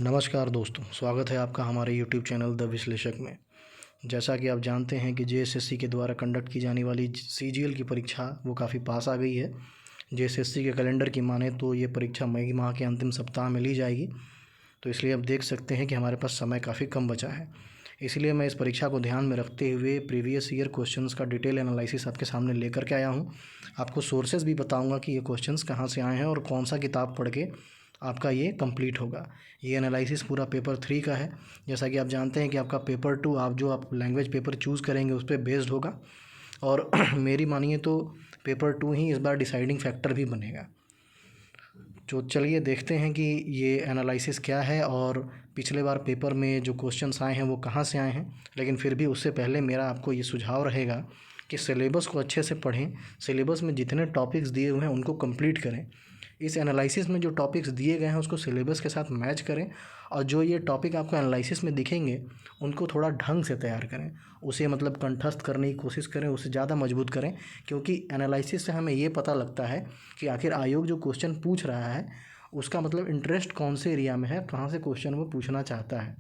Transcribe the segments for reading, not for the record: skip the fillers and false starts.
नमस्कार दोस्तों, स्वागत है आपका हमारे यूट्यूब चैनल द विश्लेषक में। जैसा कि आप जानते हैं कि जेएसएससी के द्वारा कंडक्ट की जाने वाली सीजीएल की परीक्षा वो काफ़ी पास आ गई है। जेएसएससी के कैलेंडर की माने तो ये परीक्षा मई माह के अंतिम सप्ताह में ली जाएगी, तो इसलिए आप देख सकते हैं कि हमारे पास समय काफ़ी कम बचा है। इसलिए मैं इस परीक्षा को ध्यान में रखते हुए प्रीवियस ईयर क्वेश्चंस का डिटेल एनालिसिस आपके सामने लेकर के आया हूँ। आपको सोर्सेज भी बताऊँगा कि ये क्वेश्चंस कहाँ से आए हैं और कौन सा किताब पढ़ के आपका ये कंप्लीट होगा। ये एनालिसिस पूरा पेपर 3 का है। जैसा कि आप जानते हैं कि आपका पेपर 2 आप लैंग्वेज पेपर चूज़ करेंगे उस पर बेस्ड होगा, और मेरी मानिए तो पेपर 2 ही इस बार डिसाइडिंग फैक्टर भी बनेगा। तो चलिए देखते हैं कि ये एनालिसिस क्या है और पिछले बार पेपर में जो क्वेश्चंस आए हैं वो कहाँ से आए हैं। लेकिन फिर भी उससे पहले मेरा आपको ये सुझाव रहेगा कि सिलेबस को अच्छे से पढ़ें। सिलेबस में जितने टॉपिक्स दिए हुए हैं उनको कंप्लीट करें। इस एनालिसिस में जो टॉपिक्स दिए गए हैं उसको सिलेबस के साथ मैच करें, और जो ये टॉपिक आपको एनालिसिस में दिखेंगे उनको थोड़ा ढंग से तैयार करें। उसे मतलब कंठस्थ करने की कोशिश करें, उसे ज़्यादा मजबूत करें, क्योंकि एनालिसिस से हमें ये पता लगता है कि आखिर आयोग जो क्वेश्चन पूछ रहा है उसका मतलब इंटरेस्ट कौन से एरिया में है, कहाँ से क्वेश्चन वो पूछना चाहता है।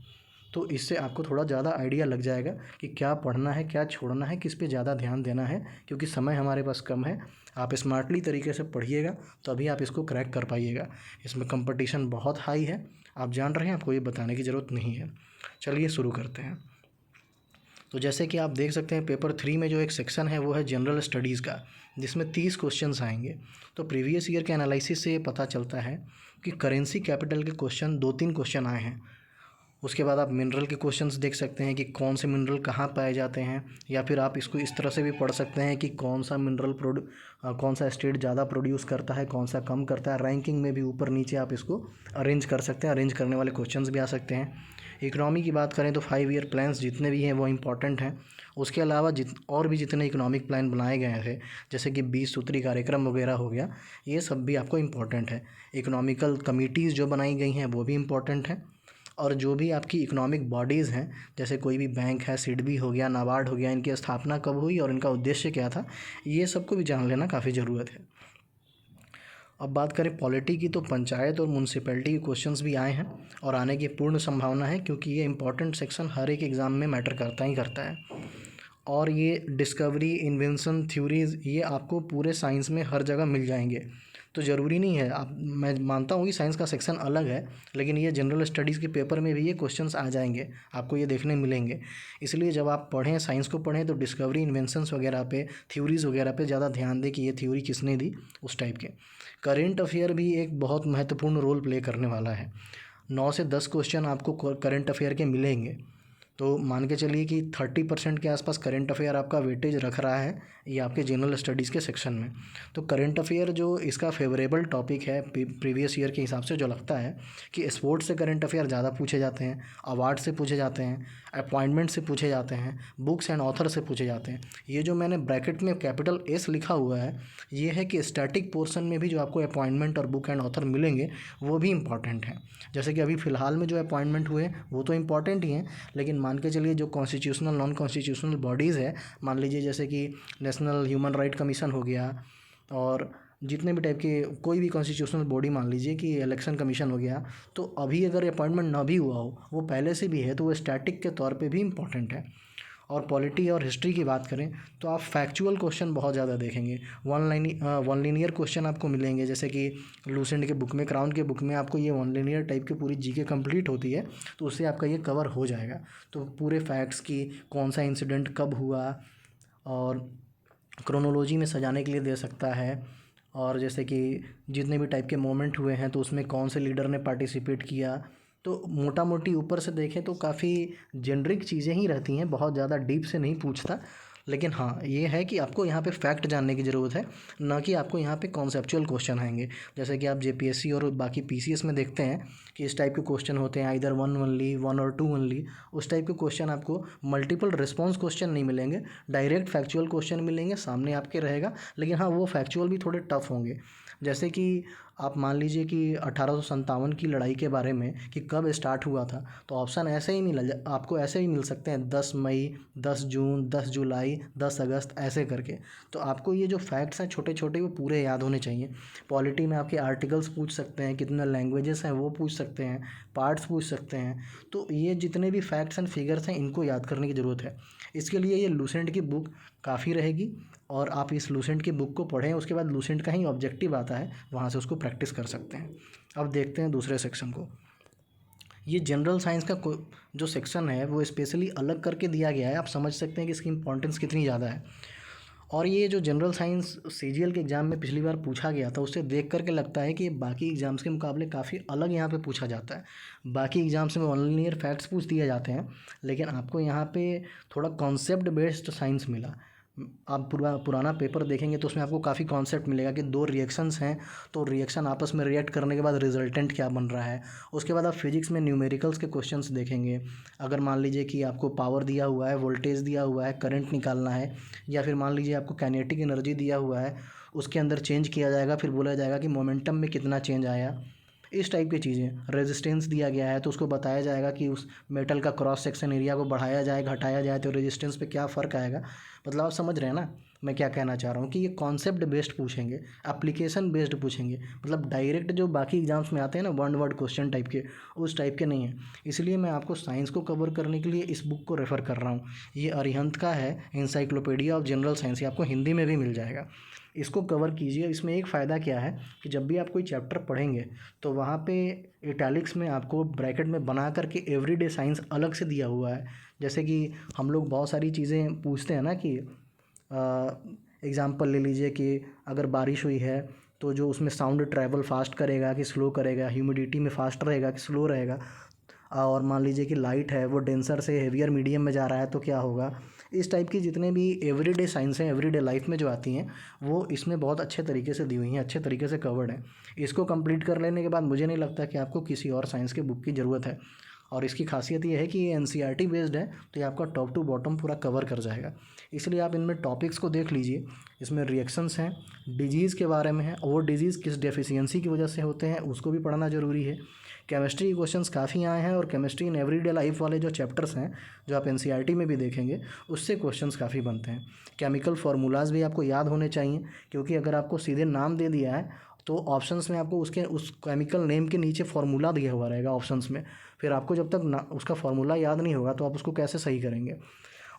तो इससे आपको थोड़ा ज़्यादा आइडिया लग जाएगा कि क्या पढ़ना है, क्या छोड़ना है, किस पे ज़्यादा ध्यान देना है, क्योंकि समय हमारे पास कम है। आप स्मार्टली तरीके से पढ़िएगा तभी आप इसको क्रैक कर पाइएगा। इसमें कंपटीशन बहुत हाई है, आप जान रहे हैं, आपको ये बताने की ज़रूरत नहीं है। चलिए शुरू करते हैं। तो जैसे कि आप देख सकते हैं पेपर 3 में जो एक सेक्शन है वो है जनरल स्टडीज़ का, जिसमें 30 क्वेश्चंस आएंगे। तो प्रीवियस ईयर के एनालिसिस से ये पता चलता है कि करेंसी कैपिटल के क्वेश्चन 2-3 क्वेश्चन आए हैं। उसके बाद आप मिनरल के क्वेश्चंस देख सकते हैं कि कौन से मिनरल कहाँ पाए जाते हैं, या फिर आप इसको इस तरह से भी पढ़ सकते हैं कि कौन सा मिनरल कौन सा स्टेट ज़्यादा प्रोड्यूस करता है, कौन सा कम करता है। रैंकिंग में भी ऊपर नीचे आप इसको अरेंज कर सकते हैं। अरेंज करने वाले क्वेश्चंस भी आ सकते हैं। इकोनॉमी की बात करें तो 5 ईयर प्लान्स जितने भी हैं वो इंपॉर्टेंट हैं। उसके अलावा और भी जितने इकोनॉमिक प्लान बनाए गए थे, जैसे कि 20 सूत्री कार्यक्रम वगैरह हो गया, ये सब भी आपको इम्पॉर्टेंट है। इकोनॉमिकल कमिटीज़ जो बनाई गई हैं वो भी इम्पॉर्टेंट हैं। और जो भी आपकी इकोनॉमिक बॉडीज़ हैं, जैसे कोई भी बैंक है, सिडबी हो गया, नाबार्ड हो गया, इनकी स्थापना कब हुई और इनका उद्देश्य क्या था, ये सबको भी जान लेना काफ़ी ज़रूरत है। अब बात करें पॉलिटी की, तो पंचायत और म्यूनसिपैलिटी के क्वेश्चंस भी आए हैं और आने की पूर्ण संभावना है, क्योंकि ये इंपॉर्टेंट सेक्शन हर एक एग्ज़ाम में मैटर करता ही करता है। और ये डिस्कवरी, इन्वेंशन, थ्योरीज़, ये आपको पूरे साइंस में हर जगह मिल जाएंगे। तो ज़रूरी नहीं है, मैं मानता हूँ कि साइंस का सेक्शन अलग है, लेकिन ये जनरल स्टडीज़ के पेपर में भी ये क्वेश्चंस आ जाएंगे, आपको ये देखने मिलेंगे। इसलिए जब आप पढ़ें, साइंस को पढ़ें, तो डिस्कवरी, इन्वेंशंस वगैरह पे, थ्योरीज़ वगैरह पे ज़्यादा ध्यान दें कि ये थ्योरी किसने दी, उस टाइप के। करेंट अफेयर भी एक बहुत महत्वपूर्ण रोल प्ले करने वाला है। 9 से 10 क्वेश्चन आपको करेंट अफेयर के मिलेंगे। तो मान के चलिए कि 30% के आसपास करंट अफेयर आपका वेटेज रख रहा है ये आपके जनरल स्टडीज़ के सेक्शन में। तो करंट अफेयर जो इसका फेवरेबल टॉपिक है प्रीवियस ईयर के हिसाब से, जो लगता है कि स्पोर्ट्स से करंट अफेयर ज़्यादा पूछे जाते हैं, अवार्ड से पूछे जाते हैं, अपॉइंटमेंट से पूछे जाते हैं, बुक्स एंड ऑथर से पूछे जाते हैं। ये जो मैंने ब्रैकेट में कैपिटल एस लिखा हुआ है, ये है कि स्टैटिक पोर्शन में भी जो आपको अपॉइंटमेंट और बुक एंड ऑथर मिलेंगे वो भी इंपॉर्टेंट हैं। जैसे कि अभी फ़िलहाल में जो अपॉइंटमेंट हुए वो तो इंपॉर्टेंट ही हैं, लेकिन मान के चलिए जो कॉन्स्टिट्यूशनल, नॉन कॉन्स्टिट्यूशनल बॉडीज़ है, मान लीजिए जैसे कि नेशनल ह्यूमन राइट कमीशन हो गया, और जितने भी टाइप के कोई भी कॉन्स्टिट्यूशनल बॉडी, मान लीजिए कि इलेक्शन कमीशन हो गया, तो अभी अगर अपॉइंटमेंट ना भी हुआ हो, वो पहले से भी है, तो वो स्टैटिक के तौर पे भी इम्पॉर्टेंट है। और पॉलिटी और हिस्ट्री की बात करें तो आप फैक्चुअल क्वेश्चन बहुत ज़्यादा देखेंगे। वन लीनियर क्वेश्चन आपको मिलेंगे, जैसे कि लूसेंट के बुक में, क्राउन के बुक में आपको ये वन लीनियर टाइप की पूरी जीके कंप्लीट होती है, तो उससे आपका ये कवर हो जाएगा। तो पूरे फैक्ट्स की, कौन सा इंसिडेंट कब हुआ, और क्रोनोलॉजी में सजाने के लिए दे सकता है। और जैसे कि जितने भी टाइप के मोमेंट हुए हैं तो उसमें कौन से लीडर ने पार्टिसिपेट किया। तो मोटा मोटी ऊपर से देखें तो काफ़ी जेनरिक चीज़ें ही रहती हैं, बहुत ज़्यादा डीप से नहीं पूछता। लेकिन हाँ, ये है कि आपको यहाँ पे फैक्ट जानने की ज़रूरत है, ना कि आपको यहाँ पे कॉन्सेप्चुअल क्वेश्चन आएंगे। जैसे कि आप जेपीएससी और बाकी पीसीएस में देखते हैं कि इस टाइप के क्वेश्चन होते हैं, आइदर वन ओनली, वन और टू ओनली। उस टाइप के क्वेश्चन आपको मल्टीपल रिस्पॉन्स क्वेश्चन नहीं मिलेंगे, डायरेक्ट फैक्चुअल क्वेश्चन मिलेंगे, सामने आपके रहेगा। लेकिन हाँ, वो फैक्चुअल भी थोड़े टफ होंगे। जैसे कि आप मान लीजिए कि 1857 की लड़ाई के बारे में कि कब स्टार्ट हुआ था, तो ऑप्शन ऐसे ही आपको ऐसे ही मिल सकते हैं, 10 मई, 10 जून, 10 जुलाई, 10 अगस्त, ऐसे करके। तो आपको ये जो फैक्ट्स हैं छोटे छोटे वो पूरे याद होने चाहिए। पॉलिटी में आपके आर्टिकल्स पूछ सकते हैं, कितने लैंग्वेजेस हैं वो पूछ सकते हैं, पार्ट्स पूछ सकते हैं। तो ये जितने भी फैक्ट्स एंड फिगर्स हैं इनको याद करने की ज़रूरत है। इसके लिए ये लूसेंट की बुक काफ़ी रहेगी, और आप इस लूसेंट की बुक को पढ़ें, उसके बाद लूसेंट का ही ऑब्जेक्टिव आता है, वहाँ से उसको प्रैक्टिस कर सकते हैं। अब देखते हैं दूसरे सेक्शन को। ये जनरल साइंस का जो सेक्शन है वो स्पेशली अलग करके दिया गया है। आप समझ सकते हैं कि इसकी इंपॉर्टेंस कितनी ज़्यादा है। और ये जो जनरल साइंस सीजीएल के एग्ज़ाम में पिछली बार पूछा गया था, उससे देख करके लगता है कि बाकी एग्ज़ाम्स के मुकाबले काफ़ी अलग यहाँ पे पूछा जाता है। बाकी एग्ज़ाम्स में ऑनली लीनियर फैक्ट्स पूछ दिए जाते हैं, लेकिन आपको यहाँ पे थोड़ा कॉन्सेप्ट बेस्ड साइंस मिला। आप पुराना पेपर देखेंगे तो उसमें आपको काफ़ी कॉन्सेप्ट मिलेगा कि दो रिएक्शंस हैं, तो रिएक्शन आपस में रिएक्ट करने के बाद रिजल्टेंट क्या बन रहा है। उसके बाद आप फिजिक्स में न्यूमेरिकल्स के क्वेश्चंस देखेंगे। अगर मान लीजिए कि आपको पावर दिया हुआ है, वोल्टेज दिया हुआ है, करंट निकालना है, या फिर मान लीजिए आपको काइनेटिक एनर्जी दिया हुआ है, उसके अंदर चेंज किया जाएगा, फिर बोला जाएगा कि मोमेंटम में कितना चेंज आया, इस टाइप की चीज़ें। रेजिस्टेंस दिया गया है तो उसको बताया जाएगा कि उस मेटल का क्रॉस सेक्शन एरिया को बढ़ाया जाए, घटाया जाए तो रेजिस्टेंस पे क्या फ़र्क आएगा। मतलब आप समझ रहे हैं ना मैं क्या कहना चाह रहा हूँ, कि ये कॉन्सेप्ट बेस्ड पूछेंगे, एप्लीकेशन बेस्ड पूछेंगे। मतलब डायरेक्ट जो बाकी एग्जाम्स में आते हैं ना वन वर्ड क्वेश्चन टाइप के, उस टाइप के नहीं है। इसलिए मैं आपको साइंस को कवर करने के लिए इस बुक को रेफ़र कर रहा हूँ। ये अरिहंत का है, इंसाइक्लोपीडिया ऑफ जनरल साइंस। ये आपको हिंदी में भी मिल जाएगा, इसको कवर कीजिए। इसमें एक फ़ायदा क्या है कि जब भी आप कोई चैप्टर पढ़ेंगे तो वहाँ पे इटैलिक्स में आपको ब्रैकेट में बना करके एवरीडे साइंस अलग से दिया हुआ है। जैसे कि हम लोग बहुत सारी चीज़ें पूछते हैं ना कि एग्ज़ाम्पल ले लीजिए कि अगर बारिश हुई है तो जो उसमें साउंड ट्रैवल फास्ट करेगा कि स्लो करेगा, ह्यूमिडिटी में फास्ट रहेगा कि स्लो रहेगा, और मान लीजिए कि लाइट है वो डेंसर से हेवियर मीडियम में जा रहा है तो क्या होगा। इस टाइप की जितने भी एवरीडे साइंस हैं, एवरीडे लाइफ में जो आती हैं, वो इसमें बहुत अच्छे तरीके से दी हुई हैं, अच्छे तरीके से कवर्ड है। इसको कंप्लीट कर लेने के बाद मुझे नहीं लगता कि आपको किसी और साइंस के बुक की ज़रूरत है। और इसकी खासियत ये है कि ये एनसीईआरटी बेस्ड है, तो ये आपका टॉप टू बॉटम पूरा कवर कर जाएगा। इसलिए आप इनमें टॉपिक्स को देख लीजिए। इसमें रिएक्शंस हैं, डिजीज़ के बारे में है, और वो डिजीज़ किस डेफिशिएंसी की वजह से होते हैं उसको भी पढ़ना ज़रूरी है। केमिस्ट्री के क्वेश्चंस काफ़ी आए हैं, और केमिस्ट्री इन एवरीडे लाइफ वाले जो चैप्टर्स हैं जो आप एनसीईआरटी में भी देखेंगे, उससे क्वेश्चंस काफ़ी बनते हैं। केमिकल फार्मूलाज भी आपको याद होने चाहिए, क्योंकि अगर आपको सीधे नाम दे दिया है तो ऑप्शंस में आपको उस केमिकल नेम के नीचे फार्मूला दिया हुआ रहेगा ऑप्शंस में। फिर आपको जब तक ना उसका फार्मूला याद नहीं होगा तो आप उसको कैसे सही करेंगे।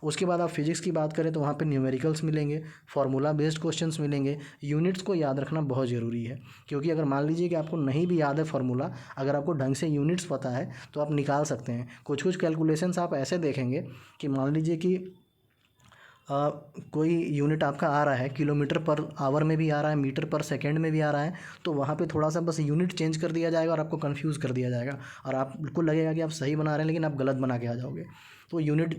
उसके बाद आप फिजिक्स की बात करें तो वहाँ पे न्यूमेरिकल्स मिलेंगे, फार्मूला बेस्ड क्वेश्चंस मिलेंगे। यूनिट्स को याद रखना बहुत ज़रूरी है, क्योंकि अगर मान लीजिए कि आपको नहीं भी याद है फार्मूला, अगर आपको ढंग से यूनिट्स पता है तो आप निकाल सकते हैं। कुछ कुछ कैलकुलेशंस आप ऐसे देखेंगे कि मान लीजिए कि कोई यूनिट आपका आ रहा है, किलोमीटर पर आवर में भी आ रहा है, मीटर पर सेकंड में भी आ रहा है, तो वहाँ पे थोड़ा सा बस यूनिट चेंज कर दिया जाएगा और आपको कंफ्यूज कर दिया जाएगा, और आपको लगेगा कि आप सही बना रहे हैं लेकिन आप गलत बना के आ जाओगे। तो यूनिट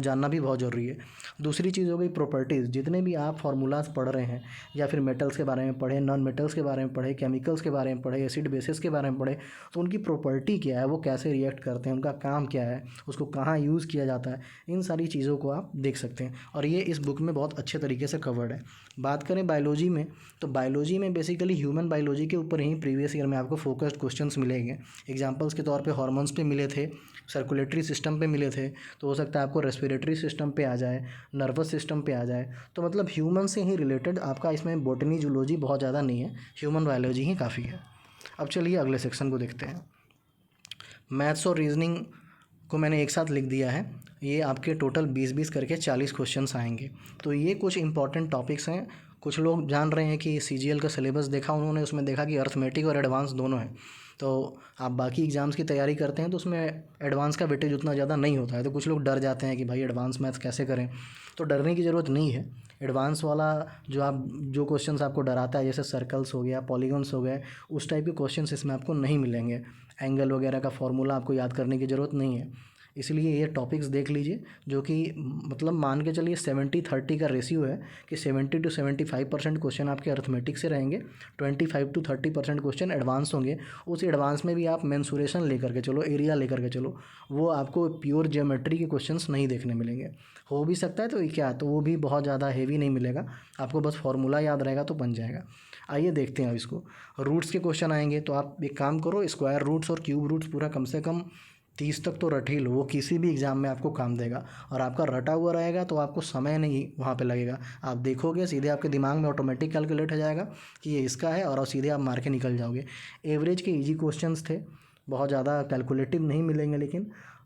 जानना भी बहुत ज़रूरी है। दूसरी चीज़ हो गई प्रॉपर्टीज़। जितने भी आप फार्मूलाज पढ़ रहे हैं, या फिर मेटल्स के बारे में पढ़े, नॉन मेटल्स के बारे में पढ़े, केमिकल्स के बारे में पढ़े, एसिड बेसिस के बारे में पढ़े, तो उनकी प्रॉपर्टी क्या है, वो कैसे रिएक्ट करते हैं, उनका काम क्या है, उसको कहाँ यूज़ किया जाता है, इन सारी चीज़ों को आप देख सकते हैं। और ये इस बुक में बहुत अच्छे तरीके से कवर्ड है। बात करें बायोलॉजी में, तो बायोलॉजी में बेसिकली ह्यूमन बायोलॉजी के ऊपर ही प्रीवियस ईयर में आपको फोकस्ड क्वेश्चंस मिलेंगे। एग्जांपल्स के तौर पे हार्मोन्स पे मिले थे, सर्कुलेटरी सिस्टम पे मिले थे, तो हो सकता है आपको रेस्पिरेटरी सिस्टम पे आ जाए, नर्वस सिस्टम पे आ जाए। तो मतलब ह्यूमन से ही रिलेटेड आपका इसमें बॉटनी जूलॉजी बहुत ज़्यादा नहीं है, ह्यूमन बायोलॉजी ही काफ़ी है। अब चलिए अगले सेक्शन को देखते हैं। मैथ्स और रीजनिंग को मैंने एक साथ लिख दिया है। ये आपके टोटल 20-20 करके 40 क्वेश्चंस आएंगे। तो ये कुछ इंपॉर्टेंट टॉपिक्स हैं। कुछ लोग जान रहे हैं कि सीजीएल का सिलेबस देखा उन्होंने, उसमें देखा कि अर्थमेटिक और एडवांस दोनों है। तो आप बाकी एग्ज़ाम्स की तैयारी करते हैं तो उसमें एडवांस का वेटेज उतना ज़्यादा नहीं होता है, तो कुछ लोग डर जाते हैं कि भाई एडवांस मैथ्स कैसे करें। तो डरने की ज़रूरत नहीं है। एडवांस वाला जो क्वेश्चंस आपको डराता है, जैसे सर्कल्स हो गया, पॉलीगॉन्स हो गए, उस टाइप के क्वेश्चंस इसमें आपको नहीं मिलेंगे। एंगल वगैरह का फॉर्मूला आपको याद करने की ज़रूरत नहीं है। इसलिए ये टॉपिक्स देख लीजिए, जो कि मतलब मान के चलिए 70-30 का रेशियो है कि 70 to 75% क्वेश्चन आपके अर्थमेटिक से रहेंगे, 25 to 30% क्वेश्चन एडवांस होंगे। उस एडवांस में भी आप मेंसुरेशन लेकर के चलो, एरिया लेकर के चलो, वो आपको प्योर ज्योमेट्री के क्वेश्चंस नहीं देखने मिलेंगे। हो भी सकता है तो क्या, तो वो भी बहुत ज़्यादा हेवी नहीं मिलेगा आपको, बस फॉर्मूला याद रहेगा तो बन जाएगा। आइए देखते हैं अब इसको। रूट्स के क्वेश्चन आएंगे तो आप एक काम करो, स्क्वायर रूट्स और क्यूब रूट्स पूरा कम से कम 30 तक तो रट ही लो, वो किसी भी एग्ज़ाम में आपको काम देगा। और आपका रटा हुआ रहेगा तो आपको समय नहीं वहाँ पे लगेगा, आप देखोगे सीधे आपके दिमाग में ऑटोमेटिक कैलकुलेट हो जाएगा कि ये इसका है, और सीधे आप मार के निकल जाओगे। एवरेज के इजी क्वेश्चंस थे, बहुत ज़्यादा कैलकुलेटिव नहीं मिलेंगे,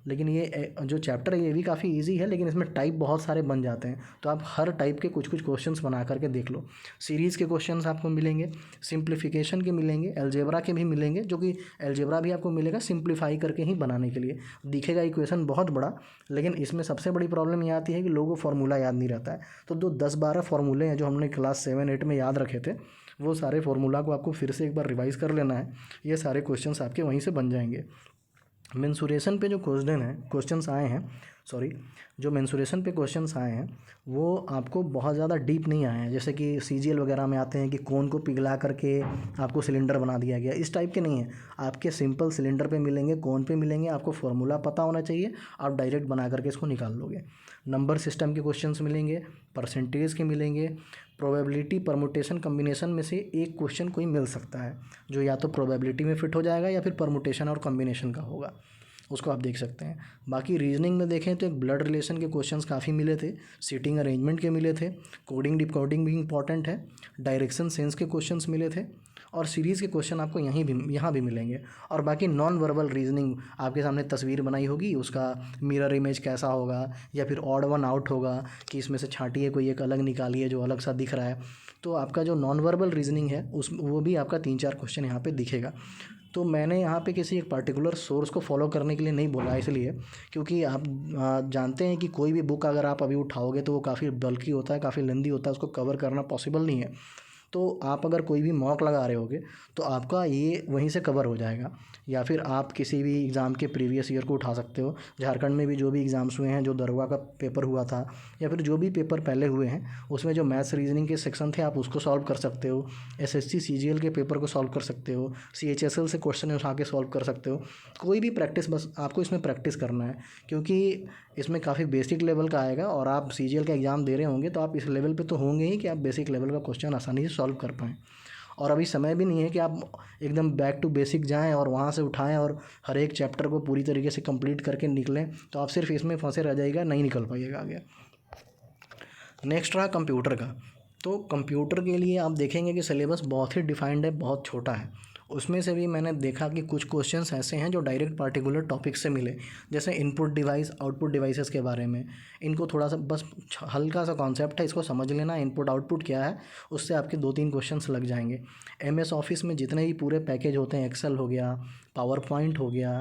लेकिन ये जो चैप्टर है ये भी काफ़ी इजी है, लेकिन इसमें टाइप बहुत सारे बन जाते हैं, तो आप हर टाइप के कुछ कुछ क्वेश्चंस बना करके देख लो। सीरीज़ के क्वेश्चंस आपको मिलेंगे, सिंप्लीफिकेशन के मिलेंगे, अलजेब्रा के भी मिलेंगे, जो कि अलजेब्रा भी आपको मिलेगा सिंप्लीफाई करके ही बनाने के लिए। दिखेगा इक्वेशन बहुत बड़ा, लेकिन इसमें सबसे बड़ी प्रॉब्लम ये आती है कि लोगों को फार्मूला याद नहीं रहता है। तो 10-12 फार्मूले हैं जो हमने क्लास 7-8 में याद रखे थे, वो सारे फार्मूला को आपको फिर से एक बार रिवाइज़ कर लेना है, ये सारे क्वेश्चंस आपके वहीं से बन जाएंगे। मेंसुरेशन पे जो क्वेश्चंस आए हैं, जो मेंसुरेशन पे क्वेश्चंस आए हैं वो आपको बहुत ज़्यादा डीप नहीं आए हैं, जैसे कि सीजीएल वगैरह में आते हैं कि कोन को पिघला करके आपको सिलेंडर बना दिया गया, इस टाइप के नहीं है। आपके सिंपल सिलेंडर पे मिलेंगे, कोन पे मिलेंगे, आपको फॉर्मूला पता होना चाहिए, आप डायरेक्ट बना करके इसको निकाल लोगे। नंबर सिस्टम के क्वेश्चंस मिलेंगे, परसेंटेज के मिलेंगे, प्रोबेबिलिटी परमुटेशन कम्बिनेशन में से एक क्वेश्चन कोई मिल सकता है जो या तो प्रोबेबिलिटी में फिट हो जाएगा या फिर परमुटेशन और कम्बिनेशन का होगा, उसको आप देख सकते हैं। बाकी रीजनिंग में देखें तो एक ब्लड रिलेशन के क्वेश्चंस काफ़ी मिले थे, सीटिंग अरेंजमेंट के मिले थे, कोडिंग डिकोडिंग भी इंपॉर्टेंट है, डायरेक्शन सेंस के क्वेश्चंस मिले थे, और सीरीज़ के क्वेश्चन आपको यहाँ भी मिलेंगे। और बाकी नॉन वर्बल रीजनिंग, आपके सामने तस्वीर बनाई होगी, उसका मिरर इमेज कैसा होगा, या फिर ऑड वन आउट होगा कि इसमें से छांटिए कोई एक अलग निकालिए जो अलग सा दिख रहा है, तो आपका जो नॉन वर्बल रीजनिंग है वो भी आपका 3-4 क्वेश्चन यहाँ पे दिखेगा। तो मैंने यहाँ पे किसी एक पर्टिकुलर सोर्स को फॉलो करने के लिए नहीं बोला, इसलिए क्योंकि आप जानते हैं कि कोई भी बुक अगर आप अभी उठाओगे तो वो काफ़ी बल्कि होता है, काफ़ी लेंदी होता है, उसको कवर करना पॉसिबल नहीं है। तो आप अगर कोई भी मॉक लगा रहे होगे तो आपका ये वहीं से कवर हो जाएगा, या फिर आप किसी भी एग्ज़ाम के प्रीवियस ईयर को उठा सकते हो। झारखंड में भी जो भी एग्ज़ाम्स हुए हैं, जो दरोगा का पेपर हुआ था या फिर जो भी पेपर पहले हुए हैं, उसमें जो मैथ्स रीजनिंग के सेक्शन थे आप उसको सॉल्व कर सकते हो, एसएससी सीजीएल के पेपर को सॉल्व कर सकते हो, सीएचएसएल से क्वेश्चन उठा के सॉल्व कर सकते हो। कोई भी प्रैक्टिस, बस आपको इसमें प्रैक्टिस करना है, क्योंकि इसमें काफ़ी बेसिक लेवल का आएगा, और आप सीजीएल का एग्ज़ाम दे रहे होंगे तो आप इस लेवल पे तो होंगे ही कि आप बेसिक लेवल का क्वेश्चन आसानी से सॉल्व कर पाएँ। और अभी समय भी नहीं है कि आप एकदम बैक टू बेसिक जाएं और वहाँ से उठाएं और हर एक चैप्टर को पूरी तरीके से कंप्लीट करके निकलें, तो आप सिर्फ इसमें फंसे रह जाइएगा, नहीं निकल पाइएगा आगे। नेक्स्ट रहा कंप्यूटर का। तो कंप्यूटर के लिए आप देखेंगे कि सिलेबस बहुत ही डिफाइंड है, बहुत छोटा है। उसमें से भी मैंने देखा कि कुछ क्वेश्चंस ऐसे हैं जो डायरेक्ट पार्टिकुलर टॉपिक से मिले, जैसे इनपुट डिवाइस, आउटपुट डिवाइसेस के बारे में। इनको थोड़ा सा बस हल्का सा कॉन्सेप्ट है, इसको समझ लेना, इनपुट आउटपुट क्या है, उससे आपके 2-3 क्वेश्चंस लग जाएंगे। एमएस ऑफिस में जितने भी पूरे पैकेज होते हैं, एक्सेल हो गया, पावर पॉइंट हो गया,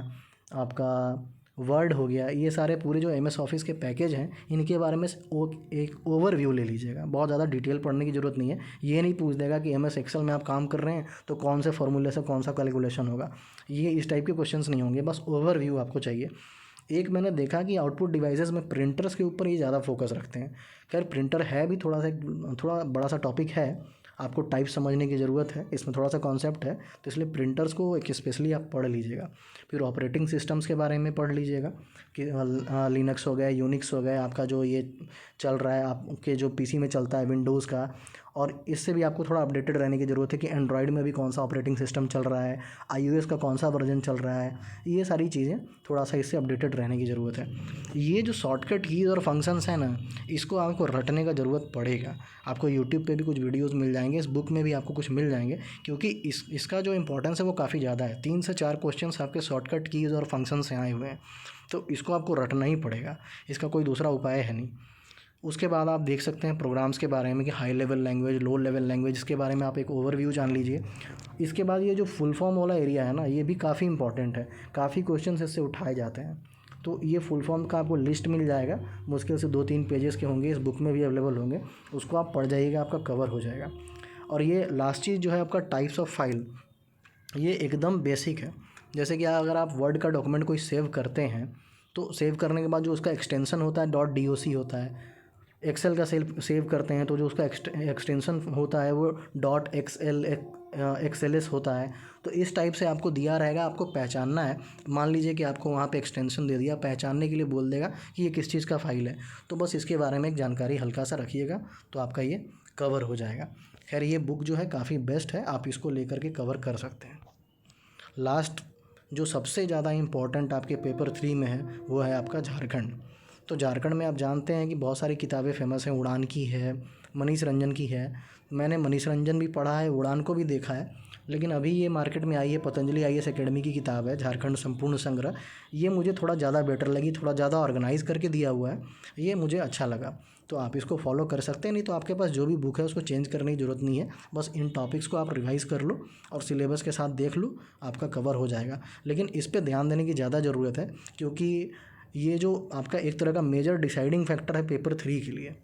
आपका वर्ड हो गया, ये सारे पूरे जो एमएस ऑफिस के पैकेज हैं, इनके बारे में एक ओवरव्यू ले लीजिएगा। बहुत ज़्यादा डिटेल पढ़ने की ज़रूरत नहीं है। ये नहीं पूछ देगा कि एमएस एक्सेल में आप काम कर रहे हैं तो कौन से फॉर्मूले से कौन सा कैलकुलेशन होगा, ये इस टाइप के क्वेश्चंस नहीं होंगे, बस ओवरव्यू आपको चाहिए। एक मैंने देखा कि आउटपुट डिवाइसेस में प्रिंटर्स के ऊपर ये ज़्यादा फोकस रखते हैं। खैर प्रिंटर है भी थोड़ा बड़ा सा टॉपिक है, आपको टाइप समझने की ज़रूरत है, इसमें थोड़ा सा कॉन्सेप्ट है, तो इसलिए प्रिंटर्स को एक स्पेशली आप पढ़ लीजिएगा। फिर ऑपरेटिंग सिस्टम्स के बारे में पढ़ लीजिएगा कि लिनक्स हो गया, यूनिक्स हो गया, आपका जो ये चल रहा है आपके जो पीसी में चलता है विंडोज़ का, और इससे भी आपको थोड़ा अपडेटेड रहने की ज़रूरत है कि एंड्रॉयड में भी कौन सा ऑपरेटिंग सिस्टम चल रहा है, iOS का कौन सा वर्जन चल रहा है, ये सारी चीज़ें थोड़ा सा इससे अपडेटेड रहने की ज़रूरत है। ये जो शॉर्टकट कीज़ और फंक्शंस हैं ना, इसको आपको रटने का ज़रूरत पड़ेगा। आपको यूट्यूब पे भी कुछ वीडियोज़ मिल जाएंगे, इस बुक में भी आपको कुछ मिल जाएंगे, क्योंकि इसका जो इंपॉर्टेंस है वो काफ़ी ज़्यादा है। 3 से 4 क्वेश्चन आपके शॉर्टकट कीज़ और फंक्शन से आए हुए हैं, तो इसको आपको रटना ही पड़ेगा, इसका कोई दूसरा उपाय है नहीं। उसके बाद आप देख सकते हैं प्रोग्राम्स के बारे में कि high level language, low level language, इसके बारे में आप एक ओवरव्यू जान लीजिए। इसके बाद ये जो फुल फॉर्म वाला एरिया है ना, ये भी काफ़ी इंपॉर्टेंट है, काफ़ी क्वेश्चन इससे उठाए जाते हैं। तो ये फुल फॉर्म का आपको लिस्ट मिल जाएगा, मुश्किल से 2-3 पेजेस के होंगे, इस बुक में भी अवेलेबल होंगे, उसको आप पढ़ जाइएगा, आपका कवर हो जाएगा। और ये लास्ट चीज़ जो है आपका टाइप्स ऑफ फाइल, ये एकदम बेसिक है। जैसे कि अगर आप वर्ड का डॉक्यूमेंट कोई सेव करते हैं तो सेव करने के बाद जो उसका एक्सटेंशन होता है .doc होता है। एक्सेल का सेव करते हैं तो जो उसका एक्सटेंशन होता है वो .xls होता है। तो इस टाइप से आपको दिया रहेगा, आपको पहचानना है। मान लीजिए कि आपको वहाँ पे एक्सटेंशन दे दिया, पहचानने के लिए बोल देगा कि ये किस चीज़ का फ़ाइल है, तो बस इसके बारे में एक जानकारी हल्का सा रखिएगा तो आपका ये कवर हो जाएगा। खैर ये बुक जो है काफ़ी बेस्ट है, आप इसको लेकर के कवर कर सकते हैं। लास्ट जो सबसे ज़्यादा इम्पोर्टेंट आपके पेपर 3 में है वो है आपका झारखंड। तो झारखंड में आप जानते हैं कि बहुत सारी किताबें फेमस हैं, उड़ान की है, मनीष रंजन की है। मैंने मनीष रंजन भी पढ़ा है, उड़ान को भी देखा है, लेकिन अभी ये मार्केट में आई है पतंजलि IAS एकेडमी की किताब है झारखंड संपूर्ण संग्रह। ये मुझे थोड़ा ज़्यादा बेटर लगी, थोड़ा ज़्यादा ऑर्गेनाइज़ करके दिया हुआ है, ये मुझे अच्छा लगा। तो आप इसको फॉलो कर सकते हैं, नहीं तो आपके पास जो भी बुक है उसको चेंज करने की ज़रूरत नहीं है। बस इन टॉपिक्स को आप रिवाइज़ कर लो और सिलेबस के साथ देख लो, आपका कवर हो जाएगा। लेकिन इस पे ध्यान देने की ज़्यादा ज़रूरत है, क्योंकि ये जो आपका एक तरह का मेजर डिसाइडिंग फैक्टर है पेपर 3 के लिए।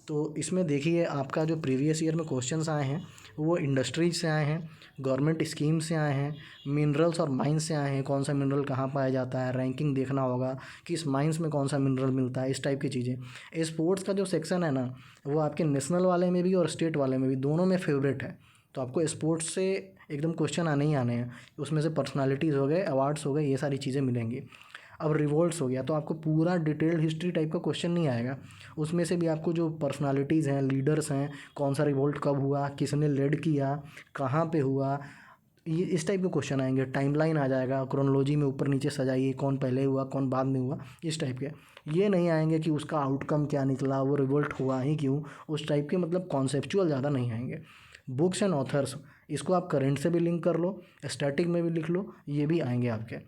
तो इसमें देखिए आपका जो प्रीवियस ईयर में क्वेश्चंस आए हैं वो इंडस्ट्रीज से आए हैं, गवर्नमेंट स्कीम से आए हैं, मिनरल्स और माइंस से आए हैं, कौन सा मिनरल कहाँ पाया जाता है, रैंकिंग देखना होगा कि इस माइंस में कौन सा मिनरल मिलता है, इस टाइप की चीज़ें। स्पोर्ट्स का जो सेक्शन है ना वो आपके नेशनल वाले में भी और स्टेट वाले में भी, दोनों में फेवरेट है। तो आपको स्पोर्ट्स से एकदम क्वेश्चन आने ही आने हैं, उसमें से पर्सनालिटीज़ हो गए, अवार्ड्स हो गए, ये सारी चीज़ें मिलेंगी। अब रिवोल्ट्स हो गया तो आपको पूरा डिटेल्ड हिस्ट्री टाइप का क्वेश्चन नहीं आएगा, उसमें से भी आपको जो पर्सनालिटीज़ हैं, लीडर्स हैं, कौन सा रिवोल्ट कब हुआ, किसने लीड किया, कहाँ पे हुआ, ये इस टाइप के क्वेश्चन आएंगे। टाइमलाइन आ जाएगा, क्रोनोलॉजी में ऊपर नीचे सजाइए, कौन पहले हुआ कौन बाद में हुआ, इस टाइप के। ये नहीं आएंगे कि उसका आउटकम क्या निकला, वो रिवोल्ट हुआ ही क्यों, उस टाइप के मतलब कॉन्सेप्चुअल ज़्यादा नहीं आएंगे। बुक्स एंड ऑथर्स, इसको आप करंट से भी लिंक कर लो, स्टैटिक में भी लिख लो, ये भी आएंगे आपके।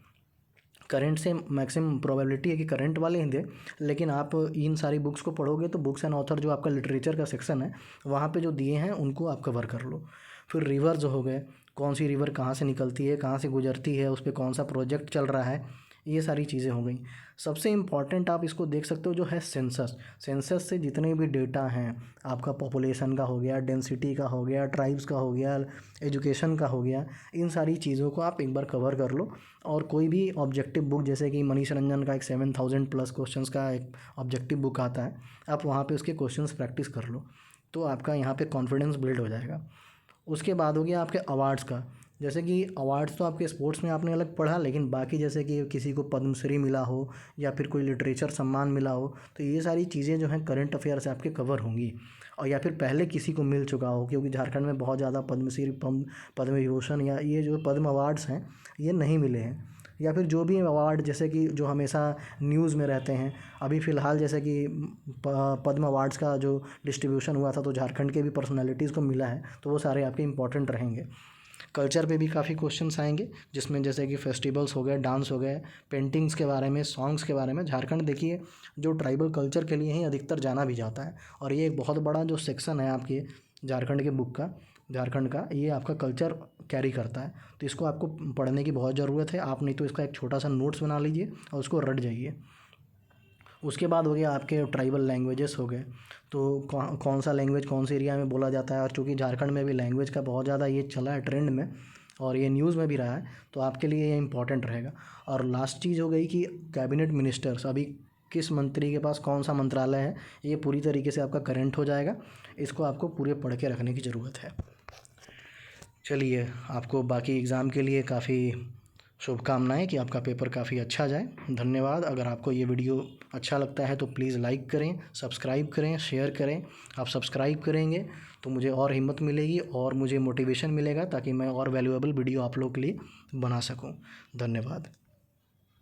करंट से मैक्सिमम प्रोबेबिलिटी है कि करंट वाले ही दें, लेकिन आप इन सारी बुक्स को पढ़ोगे तो बुक्स एंड ऑथर जो आपका लिटरेचर का सेक्शन है वहाँ पे जो दिए हैं उनको आप कवर कर लो। फिर रिवर जो हो गए, कौन सी रिवर कहाँ से निकलती है, कहाँ से गुजरती है, उस पर कौन सा प्रोजेक्ट चल रहा है, ये सारी चीज़ें हो गई। सबसे इम्पॉर्टेंट आप इसको देख सकते हो जो है सेंसस। सेंसस से जितने भी डेटा हैं, आपका पॉपुलेशन का हो गया, डेंसिटी का हो गया, ट्राइब्स का हो गया, एजुकेशन का हो गया, इन सारी चीज़ों को आप एक बार कवर कर लो। और कोई भी ऑब्जेक्टिव बुक जैसे कि मनीष रंजन का एक 7000+ क्वेश्चंस का एक ऑब्जेक्टिव बुक आता है, आप वहाँ पे उसके क्वेश्चंस प्रैक्टिस कर लो, तो आपका यहाँ पे कॉन्फिडेंस बिल्ड हो जाएगा। उसके बाद हो गया आपके अवार्ड्स का। जैसे कि अवार्ड्स तो आपके स्पोर्ट्स में आपने अलग पढ़ा, लेकिन बाकी जैसे कि किसी को पद्मश्री मिला हो या फिर कोई लिटरेचर सम्मान मिला हो, तो ये सारी चीज़ें जो हैं करंट अफेयर से आपके कवर होंगी। और या फिर पहले किसी को मिल चुका हो, क्योंकि झारखंड में बहुत ज़्यादा पद्मश्री, पद्म विभूषण या ये जो पद्म अवार्ड्स हैं ये नहीं मिले हैं। या फिर जो भी अवार्ड जैसे कि जो हमेशा न्यूज़ में रहते हैं, अभी फ़िलहाल जैसे कि पद्म अवार्ड्स का जो डिस्ट्रीब्यूशन हुआ था तो झारखंड के भी पर्सनालिटीज़ को मिला है, तो वो सारे आपके इंपॉर्टेंट रहेंगे। कल्चर पे भी काफ़ी क्वेश्चंस आएंगे, जिसमें जैसे कि फेस्टिवल्स हो गए, डांस हो गए, पेंटिंग्स के बारे में, सॉन्ग्स के बारे में। झारखंड देखिए जो ट्राइबल कल्चर के लिए ही अधिकतर जाना भी जाता है, और ये एक बहुत बड़ा जो सेक्शन है आपके झारखंड के बुक का, झारखंड का, ये आपका कल्चर कैरी करता है। तो इसको आपको पढ़ने की बहुत ज़रूरत है, आप नहीं तो इसका एक छोटा सा नोट्स बना लीजिए और उसको रट जाइए। उसके बाद हो गया आपके ट्राइबल लैंग्वेजेस हो गए, तो कौन सा लैंग्वेज कौन से एरिया में बोला जाता है। और चूँकि झारखंड में भी लैंग्वेज का बहुत ज़्यादा ये चला है ट्रेंड में, और ये न्यूज़ में भी रहा है, तो आपके लिए ये इंपॉर्टेंट रहेगा। और लास्ट चीज़ हो गई कि कैबिनेट मिनिस्टर्स, अभी किस मंत्री के पास कौन सा मंत्रालय है, ये पूरी तरीके से आपका करंट हो जाएगा। इसको आपको पूरे पढ़ के रखने की ज़रूरत है। चलिए, आपको बाकी एग्ज़ाम के लिए काफ़ी शुभकामनाएं कि आपका पेपर काफ़ी अच्छा जाए। धन्यवाद। अगर आपको ये वीडियो अच्छा लगता है तो प्लीज़ लाइक करें, सब्सक्राइब करें, शेयर करें। आप सब्सक्राइब करेंगे तो मुझे और हिम्मत मिलेगी और मुझे मोटिवेशन मिलेगा, ताकि मैं और वैल्यूएबल वीडियो आप लोगों के लिए बना सकूं। धन्यवाद।